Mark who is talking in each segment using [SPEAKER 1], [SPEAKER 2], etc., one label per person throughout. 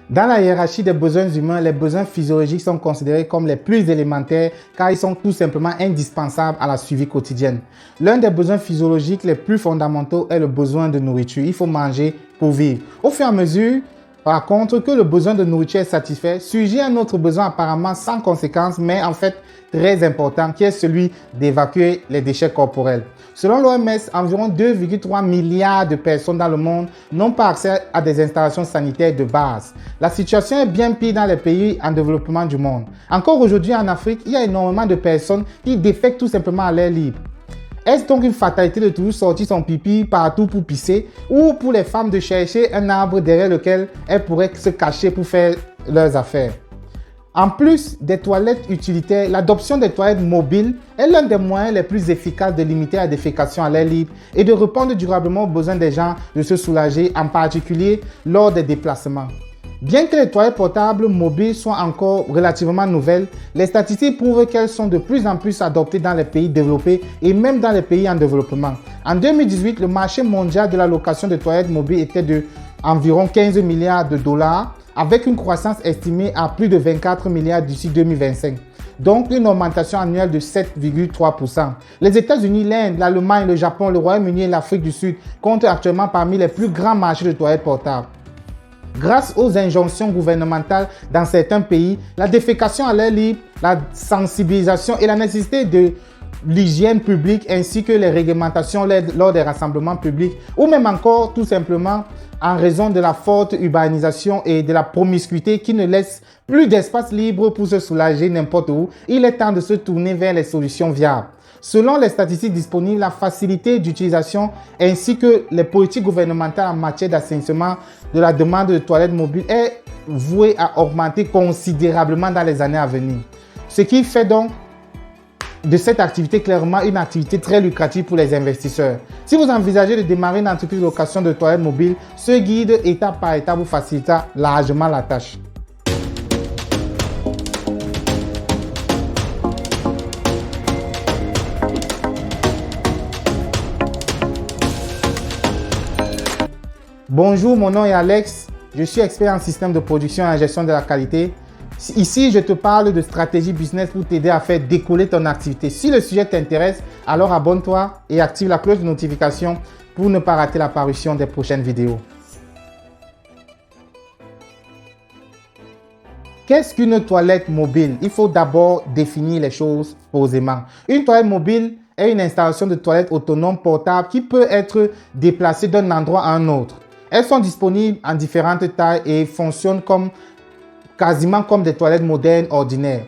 [SPEAKER 1] Dans la hiérarchie des besoins humains, les besoins physiologiques sont considérés comme les plus élémentaires car ils sont tout simplement indispensables à la survie quotidienne. L'un des besoins physiologiques les plus fondamentaux est le besoin de nourriture. Il faut manger pour vivre. Au fur et à mesure, par contre, que le besoin de nourriture est satisfait, surgit un autre besoin apparemment sans conséquence, mais en fait très important, qui est celui d'évacuer les déchets corporels. Selon l'OMS, environ 2,3 milliards de personnes dans le monde n'ont pas accès à des installations sanitaires de base. La situation est bien pire dans les pays en développement du monde. Encore aujourd'hui en Afrique, il y a énormément de personnes qui défèquent tout simplement à l'air libre. Est-ce donc une fatalité de toujours sortir son pipi partout pour pisser ou pour les femmes de chercher un arbre derrière lequel elles pourraient se cacher pour faire leurs affaires? En plus des toilettes utilitaires, l'adoption des toilettes mobiles est l'un des moyens les plus efficaces de limiter la défécation à l'air libre et de répondre durablement aux besoins des gens de se soulager, en particulier lors des déplacements. Bien que les toilettes portables mobiles soient encore relativement nouvelles, les statistiques prouvent qu'elles sont de plus en plus adoptées dans les pays développés et même dans les pays en développement. En 2018, le marché mondial de la location de toilettes mobiles était de environ 15 milliards de dollars, avec une croissance estimée à plus de 24 milliards d'ici 2025. Donc une augmentation annuelle de 7,3%. Les États-Unis, l'Inde, l'Allemagne, le Japon, le Royaume-Uni et l'Afrique du Sud comptent actuellement parmi les plus grands marchés de toilettes portables. Grâce aux injonctions gouvernementales dans certains pays, la défécation à l'air libre, la sensibilisation et la nécessité de l'hygiène publique ainsi que les réglementations lors des rassemblements publics ou même encore tout simplement en raison de la forte urbanisation et de la promiscuité qui ne laisse plus d'espace libre pour se soulager n'importe où, il est temps de se tourner vers les solutions viables. Selon les statistiques disponibles, la facilité d'utilisation ainsi que les politiques gouvernementales en matière d'assainissement de la demande de toilettes mobiles est vouée à augmenter considérablement dans les années à venir. Ce qui fait donc de cette activité clairement une activité très lucrative pour les investisseurs. Si vous envisagez de démarrer une entreprise de location de toilettes mobiles, ce guide étape par étape vous facilitera largement la tâche. Bonjour, mon nom est Alex, je suis expert en système de production et en gestion de la qualité. Ici, je te parle de stratégie business pour t'aider à faire décoller ton activité. Si le sujet t'intéresse, alors abonne-toi et active la cloche de notification pour ne pas rater l'apparition des prochaines vidéos. Qu'est-ce qu'une toilette mobile? Il faut d'abord définir les choses posément. Une toilette mobile est une installation de toilette autonome portable qui peut être déplacée d'un endroit à un autre. Elles sont disponibles en différentes tailles et fonctionnent quasiment comme des toilettes modernes ordinaires.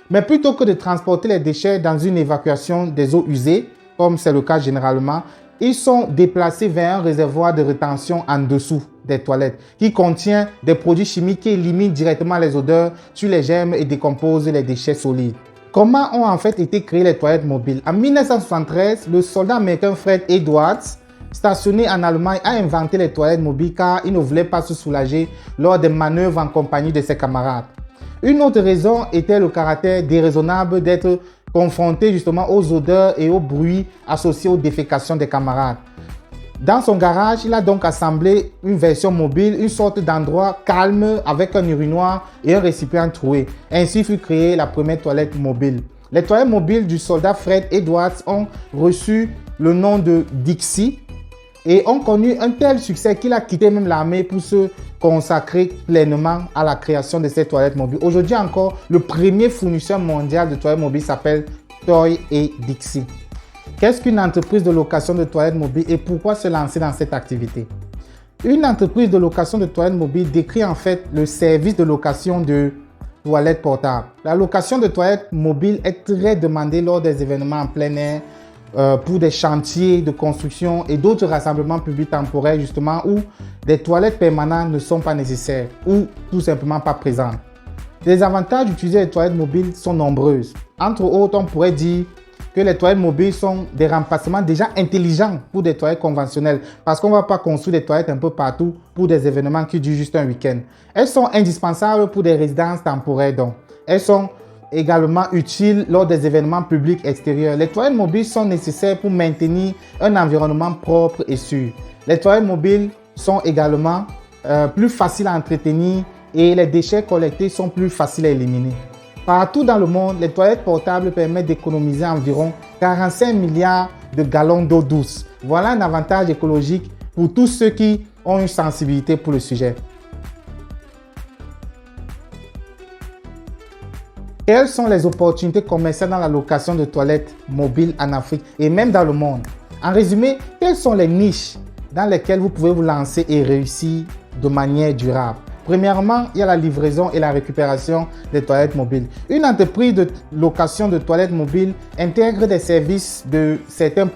[SPEAKER 1] Mais plutôt que de transporter les déchets dans une évacuation des eaux usées, comme c'est le cas généralement, ils sont déplacés vers un réservoir de rétention en dessous des toilettes qui contient des produits chimiques qui éliminent directement les odeurs, tuent les germes et décomposent les déchets solides. Comment ont en fait été créées les toilettes mobiles? En 1973, le soldat américain Fred Edwards, stationné en Allemagne, a inventé les toilettes mobiles car il ne voulait pas se soulager lors des manœuvres en compagnie de ses camarades. Une autre raison était le caractère déraisonnable d'être confronté justement aux odeurs et aux bruits associés aux défécations des camarades. Dans son garage, il a donc assemblé une version mobile, une sorte d'endroit calme avec un urinoir et un récipient troué. Ainsi fut créée la première toilette mobile. Les toilettes mobiles du soldat Fred Edwards ont reçu le nom de Dixie et ont connu un tel succès qu'il a quitté même l'armée pour se consacrer pleinement à la création de ces toilettes mobiles. Aujourd'hui encore, le premier fournisseur mondial de toilettes mobiles s'appelle Toy et Dixie. Qu'est-ce qu'une entreprise de location de toilettes mobiles et pourquoi se lancer dans cette activité? Une entreprise de location de toilettes mobiles décrit en fait le service de location de toilettes portables. La location de toilettes mobiles est très demandée lors des événements en plein air, pour des chantiers de construction et d'autres rassemblements publics temporaires justement où des toilettes permanentes ne sont pas nécessaires ou tout simplement pas présentes. Les avantages d'utiliser les toilettes mobiles sont nombreuses. Entre autres, on pourrait dire que les toilettes mobiles sont des remplacements déjà intelligents pour des toilettes conventionnelles parce qu'on ne va pas construire des toilettes un peu partout pour des événements qui durent juste un week-end. Elles sont indispensables pour des résidences temporaires donc. Elles sont également utiles lors des événements publics extérieurs. Les toilettes mobiles sont nécessaires pour maintenir un environnement propre et sûr. Les toilettes mobiles sont également plus faciles à entretenir et les déchets collectés sont plus faciles à éliminer. Partout dans le monde, les toilettes portables permettent d'économiser environ 45 milliards de gallons d'eau douce. Voilà un avantage écologique pour tous ceux qui ont une sensibilité pour le sujet. Quelles sont les opportunités commerciales dans la location de toilettes mobiles en Afrique et même dans le monde? En résumé, quelles sont les niches dans lesquelles vous pouvez vous lancer et réussir de manière durable? Premièrement, il y a la livraison et la récupération des toilettes mobiles. Une entreprise de location de toilettes mobiles intègre des services de certains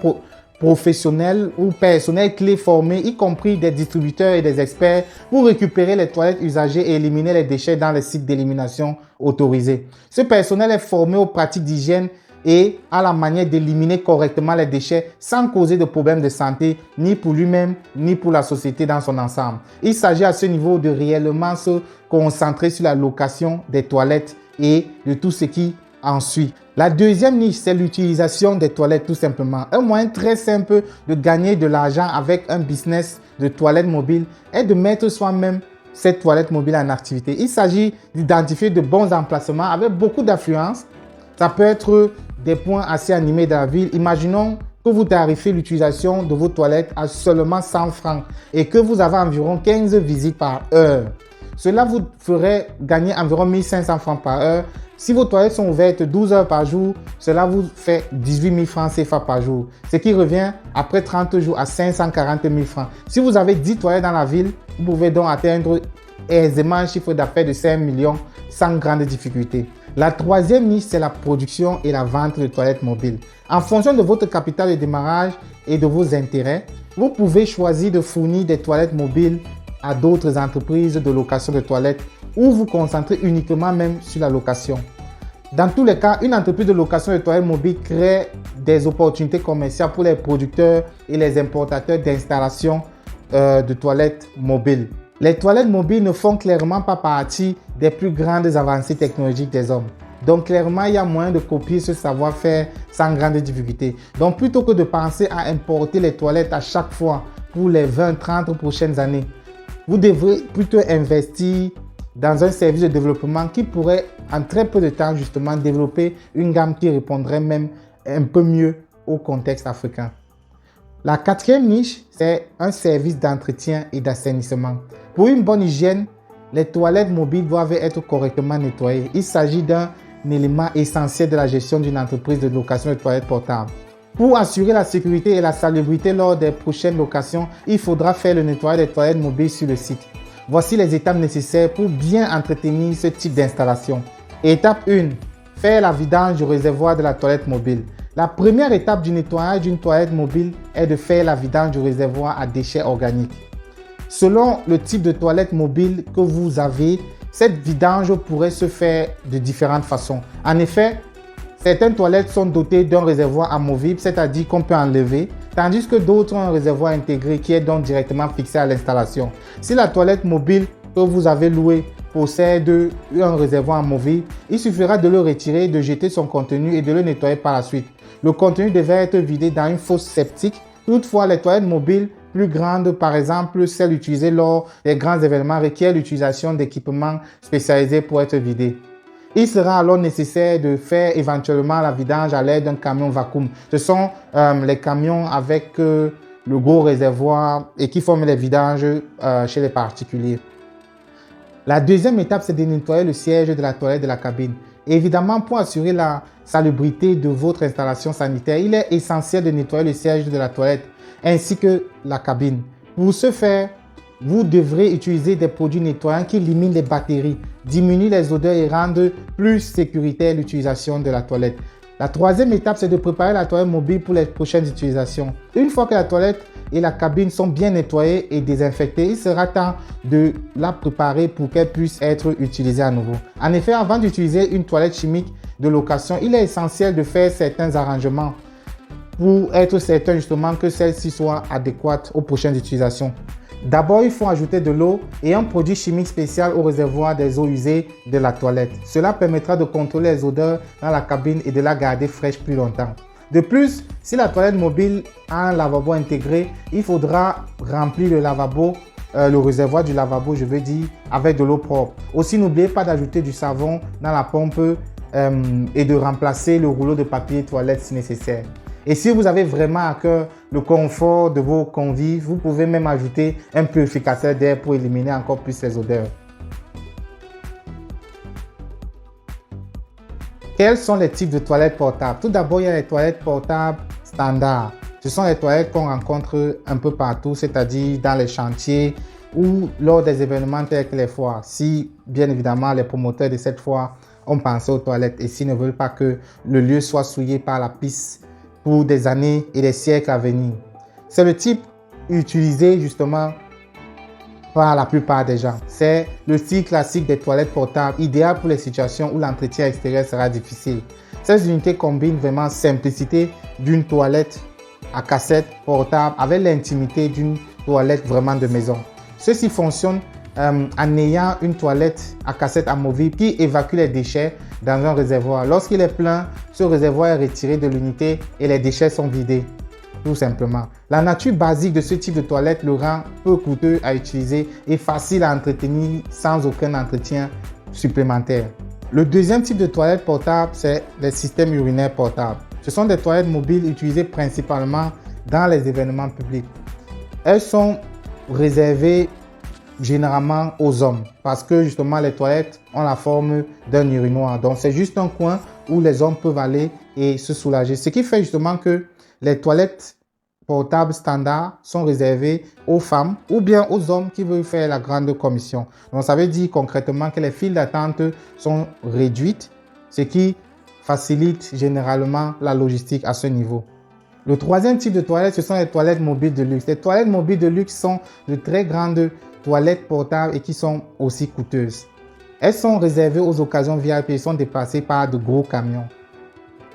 [SPEAKER 1] professionnels ou personnels clés formés, y compris des distributeurs et des experts, pour récupérer les toilettes usagées et éliminer les déchets dans les sites d'élimination autorisés. Ce personnel est formé aux pratiques d'hygiène et à la manière d'éliminer correctement les déchets sans causer de problèmes de santé ni pour lui-même ni pour la société dans son ensemble. Il s'agit à ce niveau de réellement se concentrer sur la location des toilettes et de tout ce qui en suit. La deuxième niche, c'est l'utilisation des toilettes tout simplement. Un moyen très simple de gagner de l'argent avec un business de toilettes mobiles est de mettre soi-même cette toilette mobile en activité. Il s'agit d'identifier de bons emplacements avec beaucoup d'affluence. Ça peut être des points assez animés dans la ville. Imaginons que vous tarifez l'utilisation de vos toilettes à seulement 100 francs et que vous avez environ 15 visites par heure. Cela vous ferait gagner environ 1500 francs par heure. Si vos toilettes sont ouvertes 12 heures par jour, cela vous fait 18 000 francs CFA par jour, ce qui revient après 30 jours à 540 000 francs. Si vous avez 10 toilettes dans la ville, vous pouvez donc atteindre aisément un chiffre d'affaires de 5 millions sans grande difficulté. La troisième niche, c'est la production et la vente de toilettes mobiles. En fonction de votre capital de démarrage et de vos intérêts, vous pouvez choisir de fournir des toilettes mobiles à d'autres entreprises de location de toilettes ou vous concentrer uniquement même sur la location. Dans tous les cas, une entreprise de location de toilettes mobiles crée des opportunités commerciales pour les producteurs et les importateurs d'installations de toilettes mobiles. Les toilettes mobiles ne font clairement pas partie des plus grandes avancées technologiques des hommes. Donc clairement, il y a moyen de copier ce savoir-faire sans grande difficulté. Donc plutôt que de penser à importer les toilettes à chaque fois pour les 20-30 prochaines années, vous devrez plutôt investir dans un service de développement qui pourrait en très peu de temps justement développer une gamme qui répondrait même un peu mieux au contexte africain. La quatrième niche, c'est un service d'entretien et d'assainissement. Pour une bonne hygiène, les toilettes mobiles doivent être correctement nettoyées. Il s'agit d'un élément essentiel de la gestion d'une entreprise de location de toilettes portables. Pour assurer la sécurité et la salubrité lors des prochaines locations, il faudra faire le nettoyage des toilettes mobiles sur le site. Voici les étapes nécessaires pour bien entretenir ce type d'installation. Étape 1. Faire la vidange du réservoir de la toilette mobile. La première étape du nettoyage d'une toilette mobile est de faire la vidange du réservoir à déchets organiques. Selon le type de toilette mobile que vous avez, cette vidange pourrait se faire de différentes façons. En effet, certaines toilettes sont dotées d'un réservoir amovible, c'est-à-dire qu'on peut enlever, tandis que d'autres ont un réservoir intégré qui est donc directement fixé à l'installation. Si la toilette mobile que vous avez louée possède un réservoir amovible, il suffira de le retirer, de jeter son contenu et de le nettoyer par la suite. Le contenu devrait être vidé dans une fosse septique. Toutefois, les toilettes mobiles plus grandes, par exemple celles utilisées lors des grands événements, requièrent l'utilisation d'équipements spécialisés pour être vidées. Il sera alors nécessaire de faire éventuellement la vidange à l'aide d'un camion vacuum. Ce sont les camions avec le gros réservoir et qui forment les vidanges chez les particuliers. La deuxième étape, c'est de nettoyer le siège de la toilette de la cabine. Évidemment, pour assurer la salubrité de votre installation sanitaire, il est essentiel de nettoyer le siège de la toilette ainsi que la cabine. Pour ce faire, vous devrez utiliser des produits nettoyants qui éliminent les bactéries, diminuent les odeurs et rendent plus sécuritaire l'utilisation de la toilette. La troisième étape, c'est de préparer la toilette mobile pour les prochaines utilisations. Une fois que la toilette et la cabine sont bien nettoyées et désinfectées, il sera temps de la préparer pour qu'elle puisse être utilisée à nouveau. En effet, avant d'utiliser une toilette chimique de location, il est essentiel de faire certains arrangements pour être certain justement que celle-ci soit adéquate aux prochaines utilisations. D'abord, il faut ajouter de l'eau et un produit chimique spécial au réservoir des eaux usées de la toilette. Cela permettra de contrôler les odeurs dans la cabine et de la garder fraîche plus longtemps. De plus, si la toilette mobile a un lavabo intégré, il faudra remplir le lavabo le réservoir du lavabo, je veux dire, avec de l'eau propre. Aussi, n'oubliez pas d'ajouter du savon dans la pompe et de remplacer le rouleau de papier toilette si nécessaire. Et si vous avez vraiment à cœur le confort de vos convives, vous pouvez même ajouter un purificateur d'air pour éliminer encore plus les odeurs. Quels sont les types de toilettes portables? Tout d'abord, il y a les toilettes portables standards. Ce sont les toilettes qu'on rencontre un peu partout, c'est-à-dire dans les chantiers ou lors des événements tels que les foires. Si, bien évidemment, les promoteurs de cette foire ont pensé aux toilettes et s'ils ne veulent pas que le lieu soit souillé par la pisse pour des années et des siècles à venir. C'est le type utilisé justement par la plupart des gens. C'est le style classique des toilettes portables, idéal pour les situations où l'entretien extérieur sera difficile. Ces unités combinent vraiment simplicité d'une toilette à cassette portable avec l'intimité d'une toilette vraiment de maison. Ceci fonctionne en ayant une toilette à cassette amovible qui évacue les déchets dans un réservoir. Lorsqu'il est plein, ce réservoir est retiré de l'unité et les déchets sont vidés. Tout simplement. La nature basique de ce type de toilette le rend peu coûteux à utiliser et facile à entretenir sans aucun entretien supplémentaire. Le deuxième type de toilette portable, c'est les systèmes urinaires portables. Ce sont des toilettes mobiles utilisées principalement dans les événements publics. Elles sont réservées généralement aux hommes parce que justement les toilettes ont la forme d'un urinoir. Donc c'est juste un coin où les hommes peuvent aller et se soulager. Ce qui fait justement que les toilettes portables standards sont réservées aux femmes ou bien aux hommes qui veulent faire la grande commission. Donc ça veut dire concrètement que les files d'attente sont réduites, ce qui facilite généralement la logistique à ce niveau. Le troisième type de toilette, ce sont les toilettes mobiles de luxe. Les toilettes mobiles de luxe sont de très grandes toilettes portables et qui sont aussi coûteuses. Elles sont réservées aux occasions VIP et sont déplacées par de gros camions.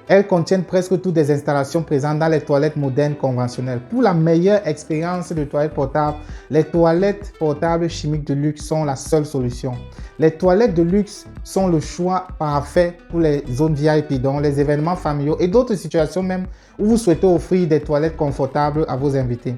[SPEAKER 1] Elles contiennent presque toutes les installations présentes dans les toilettes modernes conventionnelles. Pour la meilleure expérience de toilettes portables, les toilettes portables chimiques de luxe sont la seule solution. Les toilettes de luxe sont le choix parfait pour les zones VIP, donc les événements familiaux et d'autres situations même où vous souhaitez offrir des toilettes confortables à vos invités.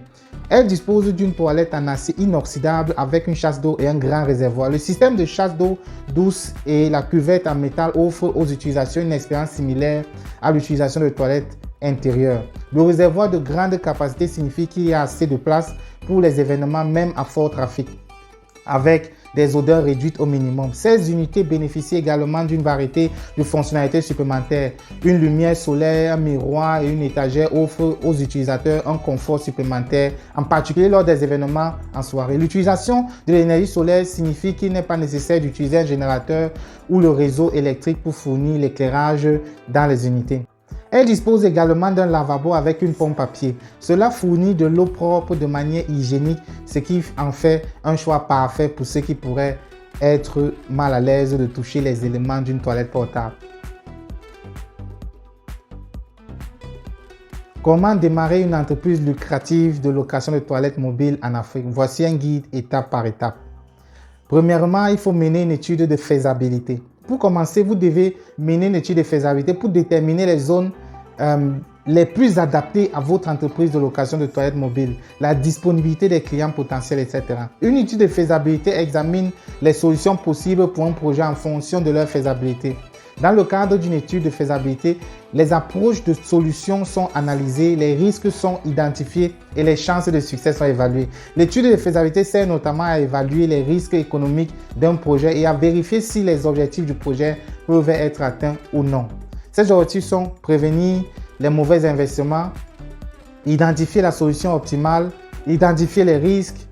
[SPEAKER 1] Elles disposent d'une toilette en acier inoxydable avec une chasse d'eau et un grand réservoir. Le système de chasse d'eau douce et la cuvette en métal offrent aux utilisateurs une expérience similaire à l'utilisation de toilettes intérieures. Le réservoir de grande capacité signifie qu'il y a assez de place pour les événements même à fort trafic, avec des odeurs réduites au minimum. Ces unités bénéficient également d'une variété de fonctionnalités supplémentaires. Une lumière solaire, un miroir et une étagère offrent aux utilisateurs un confort supplémentaire, en particulier lors des événements en soirée. L'utilisation de l'énergie solaire signifie qu'il n'est pas nécessaire d'utiliser un générateur ou le réseau électrique pour fournir l'éclairage dans les unités. Elle dispose également d'un lavabo avec une pompe à pied. Cela fournit de l'eau propre de manière hygiénique, ce qui en fait un choix parfait pour ceux qui pourraient être mal à l'aise de toucher les éléments d'une toilette portable. Comment démarrer une entreprise lucrative de location de toilettes mobiles en Afrique? Voici un guide étape par étape. Premièrement, il faut mener une étude de faisabilité. Pour commencer, vous devez mener une étude de faisabilité pour déterminer les zones les plus adaptées à votre entreprise de location de toilettes mobiles, la disponibilité des clients potentiels, etc. Une étude de faisabilité examine les solutions possibles pour un projet en fonction de leur faisabilité. Dans le cadre d'une étude de faisabilité, les approches de solutions sont analysées, les risques sont identifiés et les chances de succès sont évaluées. L'étude de faisabilité sert notamment à évaluer les risques économiques d'un projet et à vérifier si les objectifs du projet peuvent être atteints ou non. Ces objectifs sont prévenir les mauvais investissements, identifier la solution optimale, identifier les risques.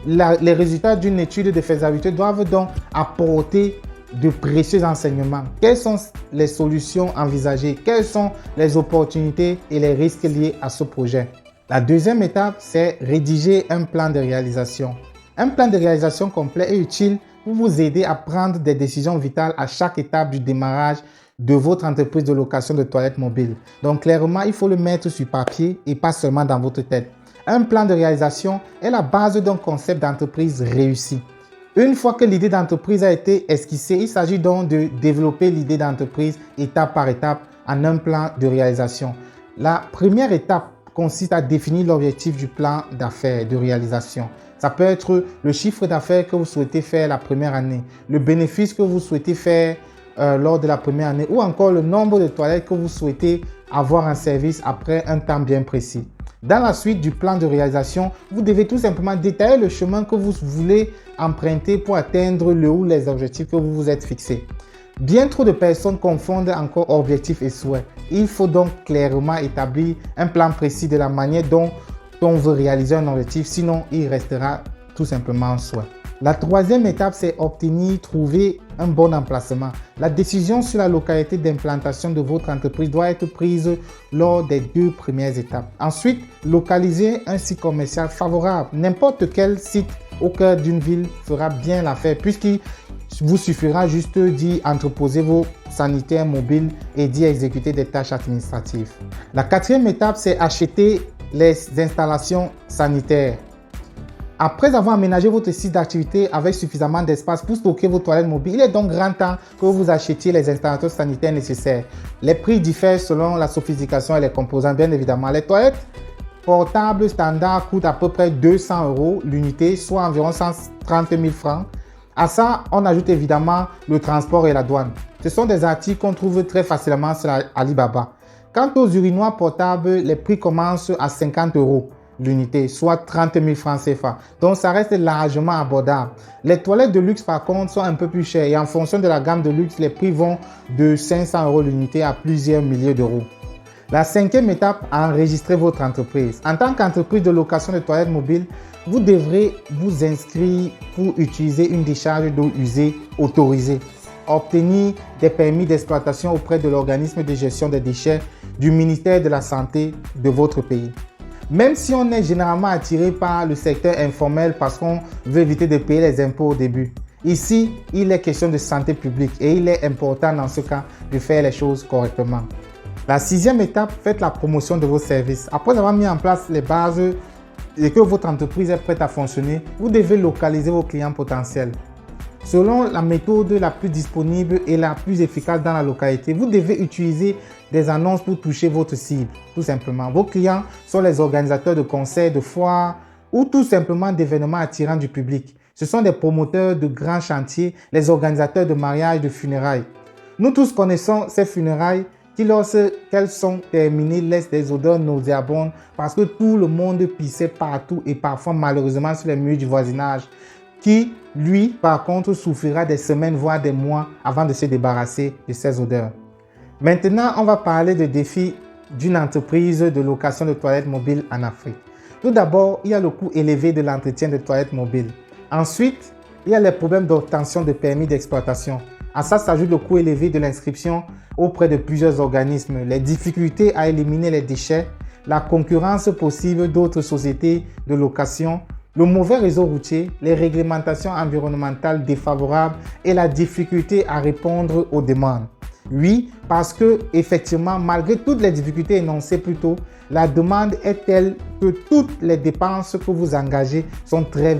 [SPEAKER 1] Les résultats d'une étude de faisabilité doivent donc apporter de précieux enseignements. Quelles sont les solutions envisagées? Quelles sont les opportunités et les risques liés à ce projet? La deuxième étape, c'est rédiger un plan de réalisation. Un plan de réalisation complet est utile pour vous aider à prendre des décisions vitales à chaque étape du démarrage de votre entreprise de location de toilettes mobiles. Donc clairement, il faut le mettre sur papier et pas seulement dans votre tête. Un plan de réalisation est la base d'un concept d'entreprise réussi. Une fois que l'idée d'entreprise a été esquissée, il s'agit donc de développer l'idée d'entreprise étape par étape en un plan de réalisation. La première étape consiste à définir l'objectif du plan d'affaires de réalisation. Ça peut être le chiffre d'affaires que vous souhaitez faire la première année, le bénéfice que vous souhaitez faire lors de la première année ou encore le nombre de toilettes que vous souhaitez avoir en service après un temps bien précis. Dans la suite du plan de réalisation, vous devez tout simplement détailler le chemin que vous voulez emprunter pour atteindre le ou les objectifs que vous vous êtes fixés. Bien trop de personnes confondent encore objectifs et souhaits. Il faut donc clairement établir un plan précis de la manière dont on veut réaliser un objectif, sinon il restera tout simplement un souhait. La troisième étape, c'est trouver un bon emplacement. La décision sur la localité d'implantation de votre entreprise doit être prise lors des 2 premières étapes. Ensuite, localiser un site commercial favorable. N'importe quel site au cœur d'une ville fera bien l'affaire puisqu'il vous suffira juste d'y entreposer vos sanitaires mobiles et d'y exécuter des tâches administratives. La 4e étape, c'est acheter les installations sanitaires. Après avoir aménagé votre site d'activité avec suffisamment d'espace pour stocker vos toilettes mobiles, il est donc grand temps que vous achetiez les installateurs sanitaires nécessaires. Les prix diffèrent selon la sophistication et les composants, bien évidemment. Les toilettes portables standards coûtent à peu près 200 € l'unité, soit environ 130 000 francs. À ça, on ajoute évidemment le transport et la douane. Ce sont des articles qu'on trouve très facilement sur Alibaba. Quant aux urinoirs portables, les prix commencent à 50 € l'unité, soit 30 000 francs CFA. Donc, ça reste largement abordable. Les toilettes de luxe, par contre, sont un peu plus chères et en fonction de la gamme de luxe, les prix vont de 500 € l'unité à plusieurs milliers d'euros. La 5e étape, enregistrer votre entreprise. En tant qu'entreprise de location de toilettes mobiles, vous devrez vous inscrire pour utiliser une décharge d'eau usée autorisée. Obtenir des permis d'exploitation auprès de l'organisme de gestion des déchets du ministère de la Santé de votre pays. Même si on est généralement attiré par le secteur informel parce qu'on veut éviter de payer les impôts au début, ici, il est question de santé publique et il est important dans ce cas de faire les choses correctement. La 6e étape, faites la promotion de vos services. Après avoir mis en place les bases et que votre entreprise est prête à fonctionner, vous devez localiser vos clients potentiels. Selon la méthode la plus disponible et la plus efficace dans la localité, vous devez utiliser des annonces pour toucher votre cible, tout simplement. Vos clients sont les organisateurs de concerts, de foires ou tout simplement d'événements attirants du public. Ce sont des promoteurs de grands chantiers, les organisateurs de mariages, de funérailles. Nous tous connaissons ces funérailles qui, lorsqu'elles sont terminées, laissent des odeurs nauséabondes parce que tout le monde pissait partout et parfois malheureusement sur les murs du voisinage, qui, lui, par contre, souffrira des semaines, voire des mois avant de se débarrasser de ces odeurs. Maintenant, on va parler des défis d'une entreprise de location de toilettes mobiles en Afrique. Tout d'abord, il y a le coût élevé de l'entretien de toilettes mobiles. Ensuite, il y a les problèmes d'obtention de permis d'exploitation. À ça s'ajoute le coût élevé de l'inscription auprès de plusieurs organismes, les difficultés à éliminer les déchets, la concurrence possible d'autres sociétés de location, le mauvais réseau routier, les réglementations environnementales défavorables et la difficulté à répondre aux demandes. Oui, parce que effectivement, malgré toutes les difficultés énoncées plus tôt, la demande est telle que toutes les dépenses que vous engagez sont très